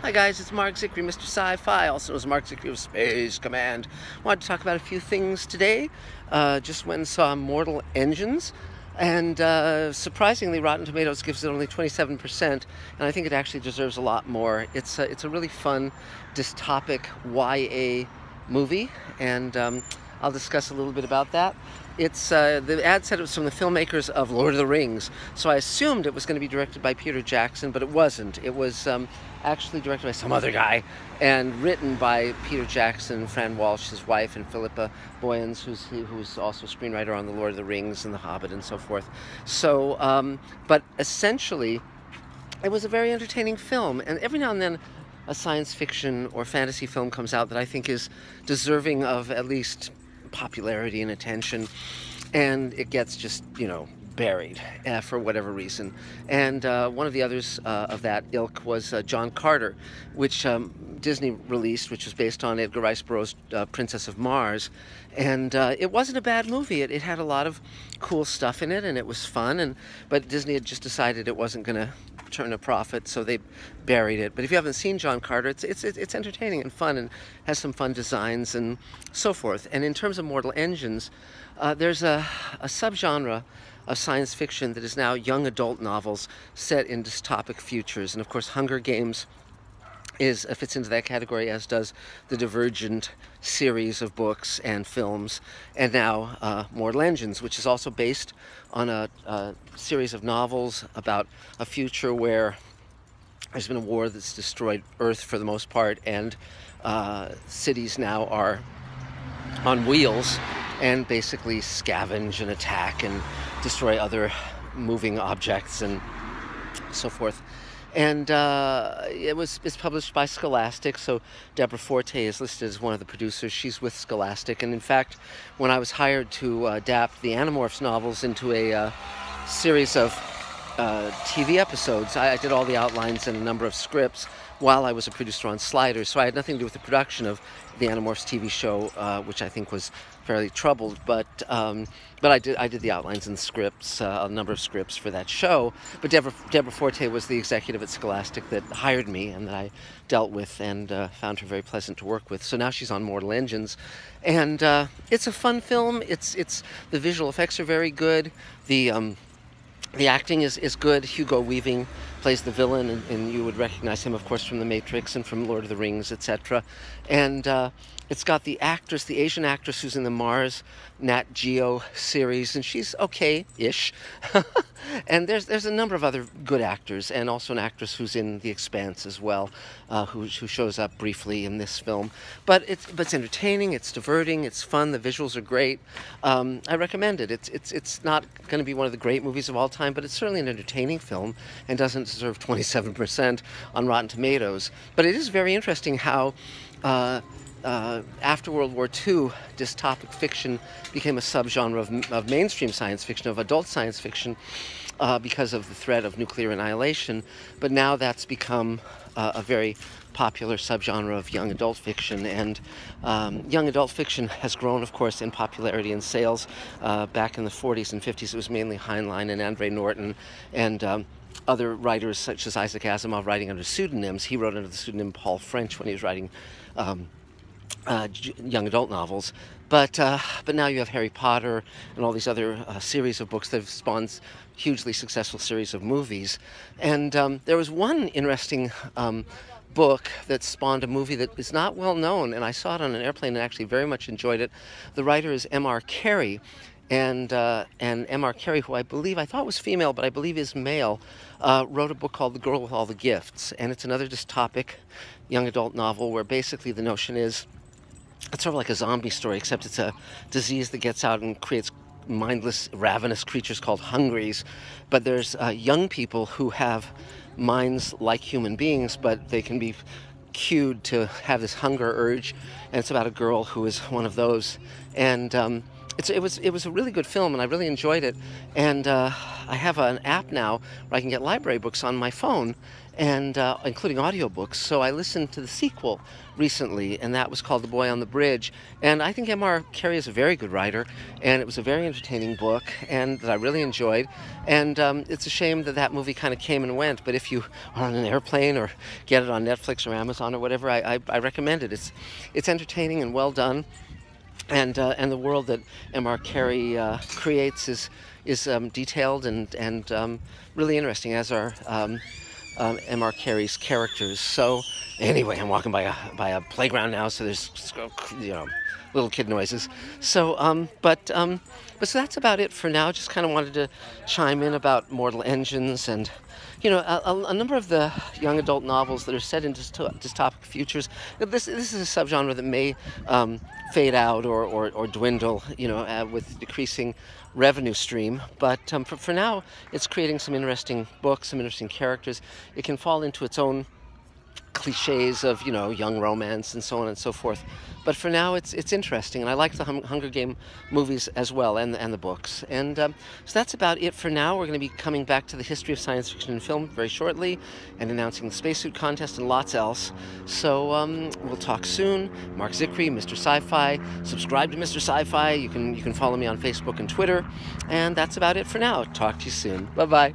Hi guys, it's Marc Zicree, Mr. Sci-Fi, also as Marc Zicree of Space Command. Wanted to talk about a few things today. Just went and saw Mortal Engines, and surprisingly, Rotten Tomatoes gives it only 27%, and I think it actually deserves a lot more. It's a really fun, dystopic YA movie, and I'll discuss a little bit about that. It's the ad said it was from the filmmakers of Lord of the Rings, so I assumed it was going to be directed by Peter Jackson, but it wasn't. It was actually directed by some other guy and written by Peter Jackson, Fran Walsh, his wife, and Philippa Boyens, who's also a screenwriter on the Lord of the Rings and The Hobbit and so forth. So, but essentially, it was a very entertaining film, and every now and then a science fiction or fantasy film comes out that I think is deserving of at least popularity and attention, and it gets just, buried for whatever reason. And one of the others of that ilk was John Carter, which Disney released, which was based on Edgar Rice Burroughs' Princess of Mars. And it wasn't a bad movie. It had a lot of cool stuff in it, and it was fun. But Disney had just decided it wasn't going to turn a profit, so they buried it. But if you haven't seen John Carter, it's entertaining and fun, and has some fun designs and so forth. And in terms of Mortal Engines, there's a subgenre of science fiction that is now young adult novels set in dystopic futures. And of course, Hunger Games fits into that category, as does the Divergent series of books and films, and now Mortal Engines, which is also based on a series of novels about a future where there's been a war that's destroyed Earth for the most part, and cities now are on wheels and basically scavenge and attack and destroy other moving objects and so forth. And it's published by Scholastic, so Deborah Forte is listed as one of the producers. She's with Scholastic, and in fact, when I was hired to adapt the Animorphs novels into a series of TV episodes, I did all the outlines and a number of scripts while I was a producer on Sliders, so I had nothing to do with the production of the Animorphs TV show, which I think was fairly troubled, but I did the outlines and scripts, a number of scripts for that show. But Deborah Forte was the executive at Scholastic that hired me and that I dealt with, and found her very pleasant to work with. So now she's on Mortal Engines, and it's a fun film. It's the visual effects are very good. The acting is good. Hugo Weaving plays the villain, and you would recognize him, of course, from The Matrix and from Lord of the Rings, etc. And it's got the Asian actress who's in the Mars Nat Geo series, and she's okay-ish. And there's a number of other good actors, and also an actress who's in The Expanse as well, who shows up briefly in this film. But it's entertaining, it's diverting, it's fun, the visuals are great. I recommend it. It's not going to be one of the great movies of all time, but it's certainly an entertaining film and doesn't deserve 27% on Rotten Tomatoes. But it is very interesting how after World War II, dystopic fiction became a subgenre of mainstream science fiction, of adult science fiction, because of the threat of nuclear annihilation. But now that's become a very popular subgenre of young adult fiction, and young adult fiction has grown, of course, in popularity and sales. Back in the 40s and 50s, it was mainly Heinlein and Andre Norton, and other writers such as Isaac Asimov writing under pseudonyms. He wrote under the pseudonym Paul French when he was writing young adult novels, but now you have Harry Potter and all these other series of books that have spawned hugely successful series of movies. And there was one interesting book that spawned a movie that is not well known, and I saw it on an airplane and actually very much enjoyed it. The writer is M.R. Carey, and M.R. Carey, who I thought was female, but I believe is male, wrote a book called The Girl with All the Gifts, and it's another dystopic young adult novel where basically the notion is it's sort of like a zombie story, except it's a disease that gets out and creates mindless, ravenous creatures called hungries. But there's young people who have minds like human beings, but they can be cued to have this hunger urge, and it's about a girl who is one of those. And it was a really good film, and I really enjoyed it. And I have an app now where I can get library books on my phone, and including audiobooks. So I listened to the sequel recently, and that was called The Boy on the Bridge. And I think M.R. Carey is a very good writer, and it was a very entertaining book, and that I really enjoyed. And it's a shame that that movie kind of came and went, but if you are on an airplane or get it on Netflix or Amazon or whatever, I recommend it. It's entertaining and well done, and the world that M.R. Carey creates is detailed and really interesting, as are M.R. Carey's characters. So anyway, I'm walking by a playground now, so there's little kid noises. So but so that's about it for now. Just kind of wanted to chime in about mortal engines and a number of the young adult novels that are set in dystopic futures. This is a subgenre that may fade out or dwindle, with decreasing revenue stream. But for now, it's creating some interesting books, some interesting characters. It can fall into its own cliches of young romance and so on and so forth, but for now it's interesting, and I like the Hunger Game movies as well, and the books, and so that's about it for now. We're going to be coming back to the history of science fiction and film very shortly, and announcing the spacesuit contest and lots else. So we'll talk soon. Marc Zicree, Mr. Sci-Fi. Subscribe to Mr. Sci-Fi. You can follow me on Facebook and Twitter, and that's about it for now. Talk to you soon. Bye bye.